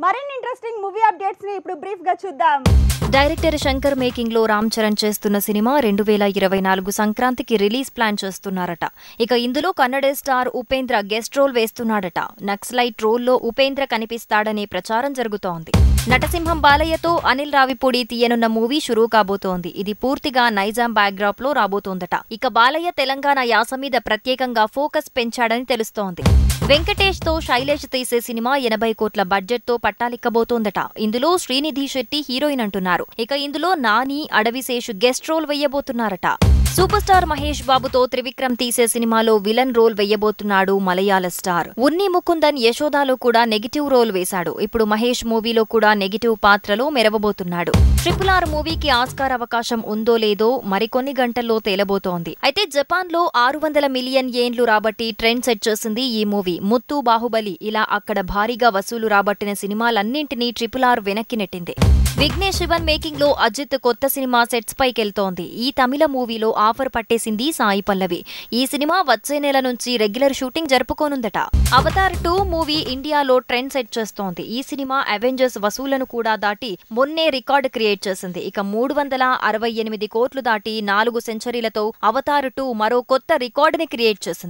మరిన్ని interesting movie updates ని ఇప్పుడు బ్రీఫ్ గా చూద్దాం. డైరెక్టర్ శంకర్ మేకింగ్ లో రామ్ చరణ్ చేస్తున్న సినిమా 2024 సంక్రాంతికి రిలీజ్ ప్లాన్ చేస్తున్నారట. ఇక ఇందులో Kannada star Upendra guest role వేస్తున్నాడట. నక్సలైట్ రోల్లో ఉపేంద్ర కనిపిస్తాడనే ప్రచారం జరుగుతోంది. నటసింహం బాలయ్యతో అనిల్ రావిపూడి తీయనున్న మూవీ షురూ కాబోతోంది. ఇది పూర్తిగా నైజాం బ్యాక్డ్రాప్ లో రాబోతోందట. ఇక బాలయ్య తెలంగాణ యాస మీద ప్రత్యేకంగా ఫోకస్ పెంచాడని తెలుస్తోంది. వెంకటేష్ తో శైలేష్ తీసే సినిమా 80 కోట్ల బడ్జెట్ తో పట్టాలెక్కబోతోందట. ఇందులో శ్రీనిధి శెట్టి హీరోయిన్ అంటున్నారు. ఇక ఇందులో Nani, Adivi Sesh guest role వెయ్యబోతున్నారట. Super star Mahesh బాబుతో త్రివిక్రమ్ తీసే సినిమాలో విలన్ రోల్ వెయ్యబోతున్నాడు మలయాళ స్టార్. ఉన్ని ముకుందన్ యశోదాలో కూడా నెగిటివ్ రోల్ వేశాడు. ఇప్పుడు మహేష్ మూవీలో కూడా నెగిటివ్ పాత్రలో మెరవబోతున్నాడు. RRR మూవీకి ఆస్కార్ అవకాశం ఉందో లేదో మరికొన్ని గంటల్లో తేలబోతోంది. అయితే జపాన్ లో 600 మిలియన్ యేన్లు రాబట్టి ట్రెండ్ సెట్ చేసింది ఈ మూవీ. ముత్తు, బాహుబలి ఇలా అక్కడ భారీగా వసూలు రాబట్టిన సినిమాలన్నింటినీ RRR వెనక్కి నెట్టింది. విఘ్నేష్ శివన్ మేకింగ్ లో అజిత్ కొత్త సినిమా సెట్స్ పైకెళ్తోంది. ఈ తమిళ మూవీలో ఆఫర్ పట్టేసింది సాయి పల్లవి. ఈ సినిమా వచ్చే నెల నుంచి రెగ్యులర్ షూటింగ్ జరుపుకోనుందట. అవతార్ 2 మూవీ ఇండియాలో ట్రెండ్ సెట్ చేస్తోంది. ఈ సినిమా అవెంజర్స్ వసూళ్లను కూడా దాటి మొన్నే రికార్డు క్రియేట్ చేసింది. ఇక 368 కోట్లు దాటి 4 సెంచరీలతో అవతార్ 2 మరో కొత్త రికార్డుని క్రియేట్ చేసింది.